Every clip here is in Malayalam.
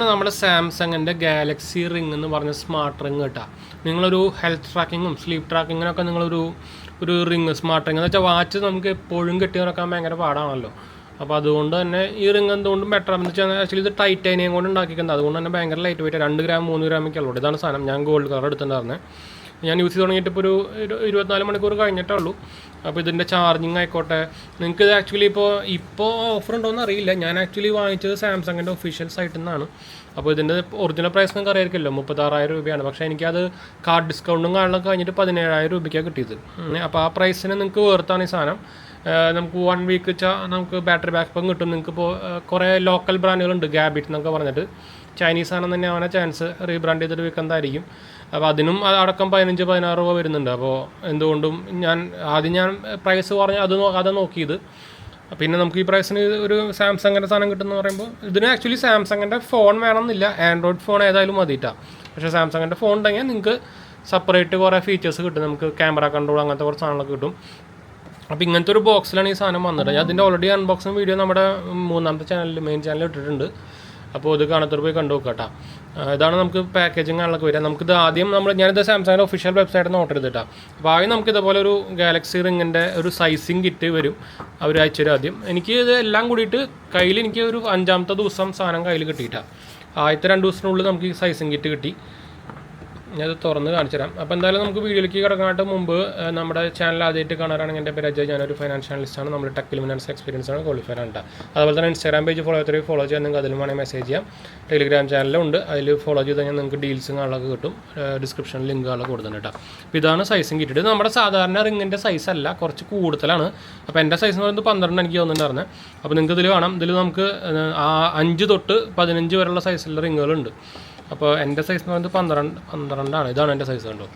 നമ്മുടെ സാംസങ്ങിൻ്റെ ഗാലക്സി റിംഗ് എന്ന് പറഞ്ഞ സ്മാർട്ട് റിംഗ് കേട്ടോ. നിങ്ങളൊരു ഹെൽത്ത് ട്രാക്കിങ്ങും സ്ലീപ്പ് ട്രാക്കിങ്ങിനൊക്കെ ഒരു റിംഗ് സ്മാർട്ട് റിംഗ് എന്ന് വെച്ചാൽ വാച്ച് നമുക്ക് എപ്പോഴും കെട്ടി നടക്കാൻ ഭയങ്കര പാടാണല്ലോ. അപ്പോൾ അതുകൊണ്ട് തന്നെ ഈ റിംഗ് എന്തുകൊണ്ടും ബെറ്റർ എന്ന് വെച്ചാൽ ആക്ച്വലി ഇത് ടൈറ്റാനിയം കൊണ്ട് ഉണ്ടാക്കിക്കുന്നത്. അതുകൊണ്ട് തന്നെ ഭയങ്കര ലൈറ്റ് വെയിറ്റ് 2 ഗ്രാം 3 ഗ്രാമൊക്കെ ഉള്ളൂ. ഇതാണ് സാധനം. ഞാൻ ഗോൾഡ് കളർ എടുത്തിട്ടുണ്ടായിരുന്നത്. ഞാൻ യൂസ് ചെയ്ത് തുടങ്ങിയിട്ട് ഇപ്പോൾ ഒരു 24 മണിക്കൂർ കഴിഞ്ഞിട്ടേ ഉള്ളൂ. അപ്പോൾ ഇതിൻ്റെ ചാർജിങ് ആയിക്കോട്ടെ, നിങ്ങൾക്ക് ഇത് ആക്ച്വലി ഇപ്പോൾ ഓഫർ ഉണ്ടോയെന്ന് അറിയില്ല. ഞാൻ ആക്ച്വലി വാങ്ങിച്ചത് സാംസങ്ങിൻ്റെ ഒഫീഷ്യൽ സൈറ്റിൽ നിന്നാണ്. അപ്പോൾ ഇതിൻ്റെ ഒറിജിനൽ പ്രൈസ് നിങ്ങൾക്ക് അറിയായിരിക്കുമല്ലോ, 36,000 രൂപയാണ്. പക്ഷേ എനിക്കത് കാർഡ് ഡിസ്കൗണ്ടും കാര്യങ്ങളൊക്കെ കഴിഞ്ഞിട്ട് 17,000 രൂപയ്ക്കാണ് കിട്ടിയത്. അപ്പോൾ ആ പ്രൈസിന് നിങ്ങൾക്ക് വേർത്താണ് ഈ സാധനം. നമുക്ക് 1 വീക്ക് വെച്ചാൽ നമുക്ക് ബാറ്ററി ബാക്കപ്പും കിട്ടും. നിങ്ങൾക്കിപ്പോൾ കുറേ ലോക്കൽ ബ്രാൻഡുകളുണ്ട്, ഗാബിറ്റ് എന്നൊക്കെ പറഞ്ഞിട്ട്. ചൈനീസ് ആണെന്ന് തന്നെ അവനെ ചാൻസ് റീബ്രാൻഡ് ചെയ്തിട്ട് വിൽക്കുന്നതായിരിക്കും. അപ്പോൾ അതിനും അടക്കം 15-16 രൂപ വരുന്നുണ്ട്. അപ്പോൾ എന്തുകൊണ്ടും ഞാൻ പ്രൈസ് പറഞ്ഞാൽ അത് നോക്കിയത്. പിന്നെ നമുക്ക് ഈ പ്രൈസിന് ഒരു സാംസങ്ങിൻ്റെ സാധനം കിട്ടുമെന്ന് പറയുമ്പോൾ ഇതിന് ആക്ച്വലി സാംസങ്ങിൻ്റെ ഫോൺ വേണമെന്നില്ല, ആൻഡ്രോയിഡ് ഫോൺ ഏതായാലും മതിയിട്ടാണ്. പക്ഷേ സാംസങ്ങിൻ്റെ ഫോൺ ഉണ്ടെങ്കിൽ നിങ്ങൾക്ക് സെപ്പറേറ്റ് കുറേ ഫീച്ചേഴ്സ് കിട്ടും. നമുക്ക് ക്യാമറ കൺട്രോൾ അങ്ങനത്തെ കുറച്ച് സാധനങ്ങളൊക്കെ കിട്ടും. അപ്പോൾ ഇങ്ങനത്തെ ഒരു ബോക്സിലാണ് ഈ സാധനം വന്നത്. ഞാൻ അതിൻ്റെ ഓൾറെഡി അൺബോക്സിങ് വീഡിയോ നമ്മുടെ 3ാമത്തെ ചാനലിൽ മെയിൻ ചാനലിൽ ഇട്ടിട്ടുണ്ട്. അപ്പോൾ ഇത് കാണാത്തവർ പോയി കണ്ടു നോക്കാം കേട്ടോ. ഇതാണ് നമുക്ക് പാക്കേജിങ് ആണല്ലോ വരിക. നമുക്കിത് ആദ്യം ഞാനിത് സാംസങ്ങിൻ്റെ ഒഫീഷ്യൽ വെബ്സൈറ്റിൽ നിന്ന് ഓർഡർ ചെയ്തിട്ടാണ്. അപ്പോൾ ആദ്യം നമുക്ക് ഇതുപോലെ ഒരു ഗാലക്സി റിങ്ങിൻ്റെ ഒരു സൈസിങ് കിറ്റ് വരും, അവർ അയച്ചു തരും. ആദ്യം എനിക്ക് ഇത് എല്ലാം കൂടിയിട്ട് കയ്യിൽ എനിക്ക് ഒരു 5ാമത്തെ ദിവസം സാധനം കയ്യിൽ കിട്ടിയിട്ടാണ്. ആദ്യത്തെ 2 ദിവസത്തിനുള്ളിൽ നമുക്ക് ഈ സൈസിങ് കിറ്റ് കിട്ടി. ഞാനത് തുറന്ന് കാണിച്ചു തരാം. അപ്പോൾ എന്തായാലും നമുക്ക് വീഡിയോയിലേക്ക് കിടക്കാനായിട്ട് മുമ്പ് നമ്മുടെ ചാനൽ ആദ്യമായിട്ട് കാണാനാണെങ്കിൽ എൻ്റെ പേര് അജയ്, ഞാനൊരു ഫൈനാൻഷ്യൽ അനലിസ്റ്റാണ്. നമ്മൾ ടെക്കിൽ ഫിനാൻസ് എക്സ്പീരിയൻസ് ആണ്, ക്വാളിഫൈഡ് ആണ്. അതുപോലെ തന്നെ ഇൻസ്റ്റാഗ്രാം പേജ് ഫോളോ ചെയ്യാൻ നിങ്ങൾക്ക് അതിലും വേണമെങ്കിൽ മെസ്സേജ് ചെയ്യാം. ടെലിഗ്രാം ചാനലും ഉണ്ട്, അതിൽ ഫോളോ ചെയ്ത് കഴിഞ്ഞാൽ നിങ്ങൾക്ക് ഡീൽസും കാണാനൊക്കെ കിട്ടും. ഡിസ്ക്രിപ്ഷനിൽ ലിങ്കുകളൊക്കെ കൊടുക്കുന്നുണ്ട് കേട്ടോ. അപ്പോൾ ഇതാണ് സൈസും കിട്ടിയിട്ട്. ഇത് നമ്മുടെ സാധാരണ റിങ്ങിൻ്റെ സൈസ് അല്ല, കുറച്ച് കൂടുതലാണ്. അപ്പോൾ എൻ്റെ സൈസ് എന്ന് പറയുന്നത് 12 എനിക്ക് തോന്നുന്നുണ്ടായിരുന്നത്. അപ്പോൾ നിങ്ങൾക്ക് ഇതിൽ കാണാം, ഇതിൽ നമുക്ക് 5 തൊട്ട് 15 വരെയുള്ള സൈസിലുള്ള റിങ്ങുകളുണ്ട്. അപ്പോൾ എൻ്റെ സൈസ് എന്ന് പറയുന്നത് 12 ഇതാണ് എൻ്റെ സൈസ് കണ്ടോ.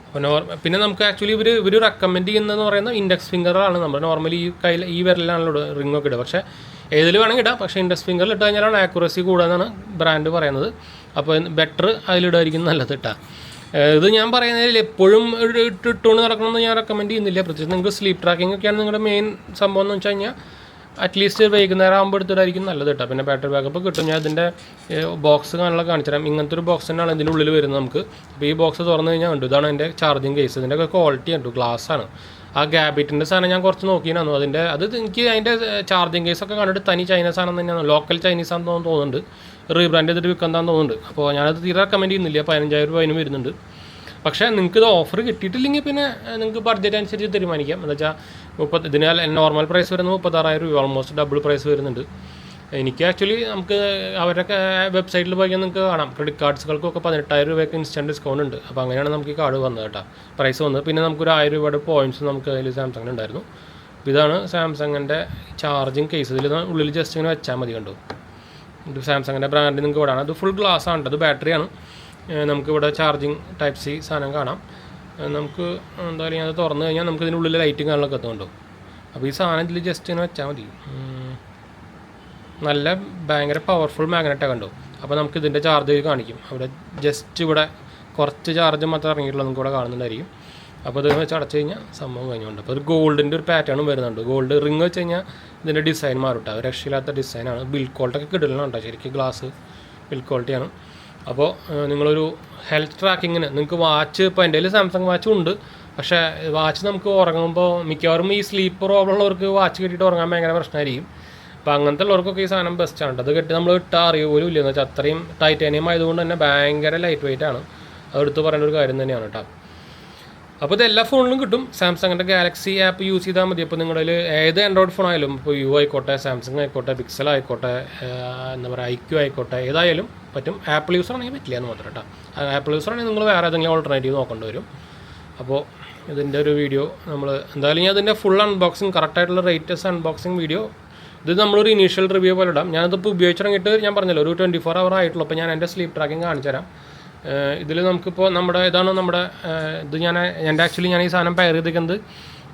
അപ്പോൾ പിന്നെ നമുക്ക് ആക്ച്വലി ഇവർ റെക്കമെൻഡ് ചെയ്യുന്നതെന്ന് പറയുന്നത് ഇൻഡെക്സ് ഫിംഗറാണ്. നമ്മൾ നോർമലി ഈ വിരലിലാണല്ലോ റിങ്ങൊക്കെ ഇടുക. പക്ഷേ ഏതിൽ വേണമെങ്കിൽ ഇടാം, പക്ഷേ ഇൻഡെക്സ് ഫിംഗറിൽ ഇട്ട് കഴിഞ്ഞാലാണ് ആക്യുറസി കൂടുകയെന്നാണ് ബ്രാൻഡ് പറയുന്നത്. അപ്പോൾ ബെറ്റർ അതിലിടായിരിക്കും നല്ലത് കേട്ടോ. ഇത് ഞാൻ പറയുന്നതിൽ എപ്പോഴും ഇട്ടുകൊണ്ട് നടക്കണമെന്ന് ഞാൻ റെക്കമെൻഡ് ചെയ്യുന്നില്ല. പ്രത്യേകിച്ച് നിങ്ങൾക്ക് സ്ലീപ്പ് ട്രാക്കിംഗ് ഒക്കെയാണ് നിങ്ങളുടെ മെയിൻ സംഭവം എന്ന് വെച്ച് കഴിഞ്ഞാൽ അറ്റ്ലീസ്റ്റ് വൈകുന്നേരം ആകുമ്പോൾ എടുത്തിട്ടായിരിക്കും നല്ലത് കേട്ടോ. പിന്നെ ബാറ്ററി ബാക്കപ്പ് കിട്ടും. ഞാൻ ഇതിൻ്റെ ബോക്സ് കാണാനുള്ള കാണിച്ചു തരാം. ഇങ്ങനത്തെ ഒരു ബോക്സ് തന്നെയാണ് ഇതിൻ്റെ ഉള്ളിൽ വരുന്നത് നമുക്ക്. അപ്പോൾ ഈ ബോക്സ് തുറന്നു കഴിഞ്ഞാൽ ഉണ്ട്, ഇതാണ് എൻ്റെ ചാർജിങ് കേസ്. ഇതിൻ്റെ ഒക്കെ ക്വാളിറ്റി ഉണ്ട്, ഗ്ലാസ്സാണ്. ആ ഗാബിറ്റിൻ്റെ സാധനം ഞാൻ കുറച്ച് നോക്കിയിരുന്നു. എനിക്ക് അതിൻ്റെ ചാർജിങ് കേസൊക്കെ കണ്ടിട്ട് തനി ചൈനീസ് ആണെന്ന് തന്നെയാണ്, ലോക്കൽ ചൈനീസ് ആണെന്ന് തോന്നുന്നുണ്ട്. റീബ്രാൻഡ് ചെയ്തിട്ട് വിൽക്കുന്നതാണെന്ന് തോന്നുന്നുണ്ട്. അപ്പോൾ ഞാനത് തീരെ റെക്കമെൻഡ് ചെയ്യുന്നില്ല. 15,000 രൂപ അതിന് വരുന്നുണ്ട്. പക്ഷേ നിങ്ങൾക്ക് ഇത് ഓഫർ കിട്ടിയിട്ടില്ലെങ്കിൽ പിന്നെ നിങ്ങൾക്ക് ബഡ്ജറ്റ് അനുസരിച്ച് തീരുമാനിക്കാം. എന്ന് വെച്ചാൽ ഇതിന് നോർമൽ പ്രൈസ് വരുന്നത് 36,000 രൂപ, ഓൾമോസ്റ്റ് ഡബിൾ പ്രൈസ് വരുന്നുണ്ട്. എനിക്ക് ആക്ച്വലി നമുക്ക് അവരുടെ വെബ്സൈറ്റിൽ പോയി നിങ്ങൾക്ക് കാണാം, ക്രെഡിറ്റ് കാർഡ്സുകൾക്കൊക്കെ 18,000 രൂപയ്ക്ക് ഇൻസ്റ്റൻറ്റ് ഡിസ്കൗണ്ട് ഉണ്ട്. അപ്പോൾ അങ്ങനെയാണ് നമുക്ക് ഈ കാർഡ് വന്നത് കേട്ടോ, പ്രൈസ് വന്നത്. പിന്നെ നമുക്കൊരു 1,000 രൂപയുടെ പോയിൻറ്റ്സ് നമുക്ക് അതിൽ സാംസങ്ങിന് ഉണ്ടായിരുന്നു. ഇതാണ് സാംസങ്ങിൻ്റെ ചാർജിങ് കേസ്. ഇതിൽ ഉള്ളിൽ ജസ്റ്റ് ഇങ്ങനെ വെച്ചാൽ മതി കണ്ടു. ഇത് സാംസങ്ങിൻ്റെ ബ്രാൻഡ് നിങ്ങൾക്ക് ഇവിടെ ആണ്. അത് ഫുൾ ഗ്ലാസ് ആണ്, അത് ബാറ്ററിയാണ്. നമുക്കിവിടെ ചാർജിങ് ടൈപ്പ് സി സാധനം കാണാം. നമുക്ക് എന്തായാലും ഞാൻ അത് തുറന്നു കഴിഞ്ഞാൽ നമുക്ക് ഇതിനുള്ളിൽ ലൈറ്റും കാണാനൊക്കെ എത്തുന്നുണ്ടോ. അപ്പോൾ ഈ സാധനം ഇതിൽ ജസ്റ്റ് ഇങ്ങനെ വെച്ചാൽ മതി. നല്ല ഭയങ്കര പവർഫുൾ മാഗ്നറ്റാണ് കണ്ടോ. അപ്പോൾ നമുക്ക് ഇതിൻ്റെ ചാർജ് കാണിക്കും. അവിടെ ജസ്റ്റ് ഇവിടെ കുറച്ച് ചാർജ് മാത്രം ഇറങ്ങിയിട്ടുള്ള നമുക്ക് ഇവിടെ കാണുന്നുണ്ടായിരിക്കും. അപ്പോൾ ഇത് വെച്ച് അടച്ചു കഴിഞ്ഞാൽ സംഭവം കഴിഞ്ഞുണ്ട്. അപ്പോൾ ഒരു ഗോൾഡിൻ്റെ ഒരു പാറ്റേണും വരുന്നുണ്ട്. ഗോൾഡ് റിങ് വെച്ച് കഴിഞ്ഞാൽ ഇതിൻ്റെ ഡിസൈൻ മാറും. ഒരു രക്ഷയില്ലാത്ത ഡിസൈനാണ്. ബിൽഡ് ക്വാളിറ്റിയൊക്കെ കിടലുണ്ടോ, ശരിക്കും ഗ്ലാസ് ബിൽഡ് ക്വാളിറ്റിയാണ്. അപ്പോൾ നിങ്ങളൊരു ഹെൽത്ത് ട്രാക്കിങ്ങിന് നിങ്ങൾക്ക് വാച്ച്, ഇപ്പോൾ എൻ്റെ കയ്യിൽ സാംസങ് വാച്ചും ഉണ്ട്. പക്ഷേ വാച്ച് നമുക്ക് ഉറങ്ങുമ്പോൾ മിക്കവാറും ഈ സ്ലീപ്പ് പ്രോബ്ലം ഉള്ളവർക്ക് വാച്ച് കെട്ടിയിട്ട് ഉറങ്ങാൻ ഭയങ്കര പ്രശ്നമായിരിക്കും. അപ്പോൾ അങ്ങനത്തെ ഉള്ളവർക്കൊക്കെ ഈ സാധനം ബെസ്റ്റാണ്. അത് കെട്ടി നമ്മൾ ഇട്ടാൽ അറിയ പോലും ഇല്ല. എന്ന് വെച്ചാൽ അത്രയും ടൈറ്റാനിയം ആയതുകൊണ്ട് തന്നെ ഭയങ്കര ലൈറ്റ് വെയിറ്റ് ആണ്. അതെടുത്ത് പറയേണ്ട ഒരു കാര്യം തന്നെയാണ് കേട്ടോ. അപ്പോൾ ഇത് എല്ലാ ഫോണിലും കിട്ടും. സാംസങ്ങിൻ്റെ ഗാലക്സി ആപ്പ് യൂസ് ചെയ്താൽ മതി. അപ്പോൾ നിങ്ങളിൽ ഏത് ആൻഡ്രോയിഡ് ഫോൺ ആയാലും, ഇപ്പോൾ യു ആയിക്കോട്ടെ, സാംസങ് ആയിക്കോട്ടെ, പിക്സൽ ആയിക്കോട്ടെ, എന്താ പറയുക IQ ആയിക്കോട്ടെ, ഏതായാലും പറ്റും. ആപ്പിൾ യൂസർ ആണെങ്കിൽ പറ്റില്ല എന്ന് മാത്രം കേട്ടോ. ആപ്പിൾ യൂസർ ആണെങ്കിൽ നിങ്ങൾ വേറെ ഏതെങ്കിലും ഓൾട്ടർനേറ്റീവ് നോക്കേണ്ടി വരും. അപ്പോൾ ഇതിൻ്റെ ഒരു വീഡിയോ നമ്മൾ എന്തായാലും ഞാൻ അതിൻ്റെ ഫുൾ അൺബോക്സിങ്, കറക്റ്റായിട്ടുള്ള റേറ്റസ് അൺബോക്സിങ് വീഡിയോ ഇത് നമ്മളൊരു ഇനീഷ്യൽ റിവ്യൂ പോലെ ഇടാം. ഞാനിതിപ്പോൾ ഉപയോഗിച്ചിറങ്ങിയിട്ട് ഞാൻ പറഞ്ഞല്ലോ ഒരു 24 hour ആയിട്ടുള്ളൂ. അപ്പോൾ ഞാൻ എൻ്റെ സ്ലീപ്പ് ട്രാക്കിങ് കാണിച്ചു തരാം. ഇതിൽ നമുക്കിപ്പോൾ ഇതാണ് നമ്മുടെ ഇത് ഞാൻ ഈ സാധനം പെയർ ചെയ്തിരിക്കുന്നത്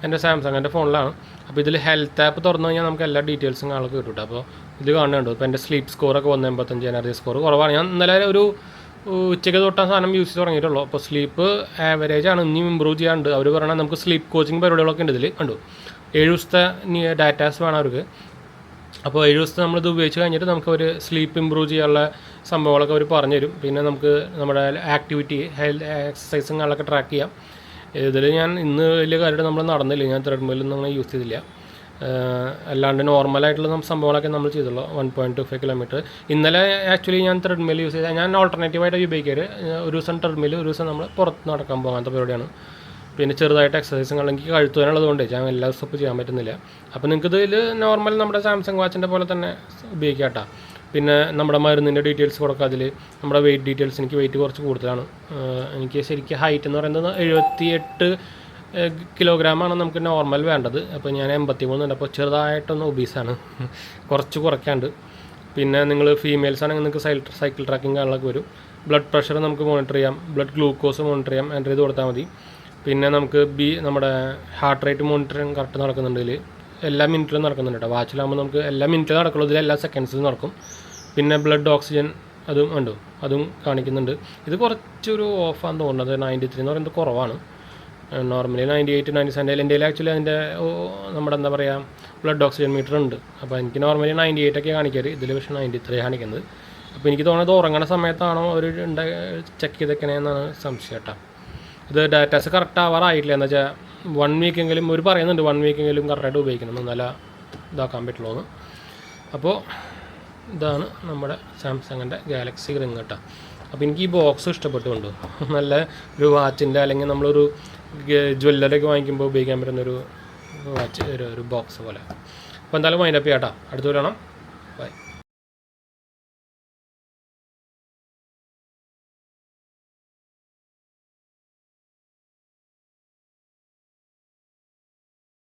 എൻ്റെ സാംസങ്ങിൻ്റെ ഫോണിലാണ്. അപ്പോൾ ഇതിൽ ഹെൽത്ത് ആപ്പ് തുറന്നു കഴിഞ്ഞാൽ നമുക്ക് എല്ലാ ഡീറ്റെയിൽസും കാണാൻ കിട്ടും. അപ്പോൾ ഇത് കാണുന്നുണ്ട്. ഇപ്പോൾ എൻ്റെ സ്ലീപ്പ് സ്കോറൊക്കെ 185, എനർജി സ്കോർ കുറവാണ്. ഞാൻ ഇന്നലെ ഒരു ഉച്ചയ്ക്ക് തൊട്ടാ സാധനം യൂസ് ചെയ്ത് തുടങ്ങിയിട്ടുള്ളൂ. അപ്പോൾ സ്ലീപ്പ് ആവറേജ് ആണ്, ഇനിയും ഇമ്പ്രൂവ് ചെയ്യാണ്ട്. അവർ പറയണത് നമുക്ക് സ്ലീപ്പ് കോച്ചിങ് പരിപാടികളൊക്കെ ഉണ്ട് ഇതിൽ കണ്ടു. 7 ദിവസത്തെ ഡാറ്റാസ് വേണം അവർക്ക്. അപ്പോൾ 7 ദിവസത്തെ നമ്മളിത് ഉപയോഗിച്ച് കഴിഞ്ഞിട്ട് നമുക്ക് ഒരു സ്ലീപ്പ് ഇമ്പ്രൂവ് ചെയ്യാനുള്ള സംഭവങ്ങളൊക്കെ അവർ പറഞ്ഞു തരും. പിന്നെ നമുക്ക് നമ്മുടെ ആക്ടിവിറ്റി എക്സസൈസും കാര്യങ്ങളൊക്കെ ട്രാക്ക് ചെയ്യാം. ഇതിൽ ഞാൻ ഇന്ന് വലിയ കാര്യമായിട്ട് നമ്മൾ നടന്നില്ല, ഞാൻ ത്രെഡ്മില്ലൊന്നും അങ്ങനെ യൂസ് ചെയ്തില്ല. അല്ലാണ്ട് നോർമലായിട്ടുള്ള സംഭവങ്ങളൊക്കെ നമ്മൾ ചെയ്തുള്ളൂ. 1.25 കിലോമീറ്റർ. ഇന്നലെ ആക്ച്വലി ഞാൻ ത്രെഡ്മിൽ യൂസ് ചെയ്താൽ ഞാൻ ഓൾട്ടർനേറ്റീവായിട്ട് ഉപയോഗിക്കാറ്. ഒരു ദിവസം ത്രെഡ്മിൽ, ഒരു ദിവസം നമ്മൾ പുറത്ത് നടക്കാൻ പോകും, അങ്ങനത്തെ പരിപാടിയാണ്. പിന്നെ ചെറുതായിട്ട് എക്സസൈസും അല്ലെങ്കിൽ കഴുത്തുവാനുള്ളതുകൊണ്ട് ഞാൻ എല്ലാ ദിവസവും ഇപ്പോൾ ചെയ്യാൻ പറ്റുന്നില്ല. അപ്പോൾ നിങ്ങൾക്ക് ഇതിൽ നോർമൽ നമ്മുടെ സാംസങ് വാച്ചിൻ്റെ പോലെ തന്നെ ഉപയോഗിക്കാം കേട്ടോ. പിന്നെ നമ്മുടെ മരുന്നിൻ്റെ ഡീറ്റെയിൽസ് കൊടുക്കുക. അതിൽ നമ്മുടെ വെയിറ്റ് ഡീറ്റെയിൽസ്, എനിക്ക് വെയിറ്റ് കുറച്ച് കൂടുതലാണ്. എനിക്ക് ശരിക്കും ഹൈറ്റ് എന്ന് പറയുന്നത് 78 കിലോഗ്രാമാണ് നമുക്ക് നോർമൽ വേണ്ടത്. അപ്പോൾ ഞാൻ 83 ഉണ്ട്. അപ്പോൾ ചെറുതായിട്ടൊന്ന് ഒബീസാണ്, കുറച്ച് കുറയ്ക്കാണ്ട്. പിന്നെ നിങ്ങൾ ഫീമെയിൽസ് ആണെങ്കിൽ നിങ്ങൾക്ക് സൈക്കിൾ ട്രാക്കിംഗ് കാര്യങ്ങളൊക്കെ വരും. ബ്ലഡ് പ്രഷർ നമുക്ക് മോണിറ്റർ ചെയ്യാം, ബ്ലഡ് ഗ്ലൂക്കോസ് മോണിറ്റർ ചെയ്യാം, എൻ്റർ ചെയ്ത് കൊടുത്താൽ മതി. പിന്നെ നമുക്ക് നമ്മുടെ ഹാർട്ട് റേറ്റ് മോണിറ്ററിങ് കറക്റ്റ് നടക്കുന്നുണ്ട്. ഇതിൽ എല്ലാ മിനിറ്റിലും നടക്കുന്നുണ്ട് കേട്ടോ. വാച്ചിലാകുമ്പോൾ നമുക്ക് എല്ലാ മിനിറ്റിലും നടക്കുള്ളൂ, ഇതിൽ എല്ലാ സെക്കൻഡ്സിലും നടക്കും. പിന്നെ ബ്ലഡ് ഓക്സിജൻ അതും ഉണ്ട്, അതും കാണിക്കുന്നുണ്ട്. ഇത് കുറച്ചൊരു ഓഫാന്ന് തോന്നുന്നത്. 93 എന്ന് പറയുന്നത് കുറവാണ്. നോർമലി 98, 97. എൻ്റെ ആക്ച്വലി അതിൻ്റെ നമ്മുടെ എന്താ പറയുക ബ്ലഡ് ഓക്സിജൻ മീറ്റർ ഉണ്ട്. അപ്പോൾ എനിക്ക് നോർമലി 98 ഒക്കെ കാണിക്കാറ്, ഇതിൽ പക്ഷേ 93 കാണിക്കുന്നത്. അപ്പോൾ എനിക്ക് തോന്നുന്നത് ഉറങ്ങുന്ന സമയത്താണോ അവർ ചെക്ക് ചെയ്തേക്കണേന്നാണ് സംശയം കേട്ടോ. ഇത് ഡാറ്റാസ് കറക്റ്റ് ആവാറായിട്ടില്ല. എന്ന് വെച്ചാൽ 1 വീക്കെങ്കിലും ഒരു പറയുന്നുണ്ട്, 1 വീക്കെങ്കിലും കറക്റ്റായിട്ട് ഉപയോഗിക്കണം, എന്നാലേ ഇതാക്കാൻ പറ്റുള്ളൂ എന്ന്. അപ്പോൾ ഇതാണ് നമ്മുടെ സാംസങ്ങിൻ്റെ ഗാലക്സി റിങ് കേട്ടോ. അപ്പോൾ എനിക്ക് ഈ ബോക്സ് ഇഷ്ടപ്പെട്ടുകൊണ്ട്, നല്ല ഒരു വാച്ചിൻ്റെ അല്ലെങ്കിൽ നമ്മളൊരു ജ്വല്ലറിയൊക്കെ വാങ്ങിക്കുമ്പോൾ ഉപയോഗിക്കാൻ പറ്റുന്നൊരു വാച്ച്, ഒരു ബോക്സ് പോലെ. അപ്പോൾ എന്തായാലും വൈൻഡപ്പ് ചെയ്യാം കേട്ടോ. അടുത്ത് വരണം.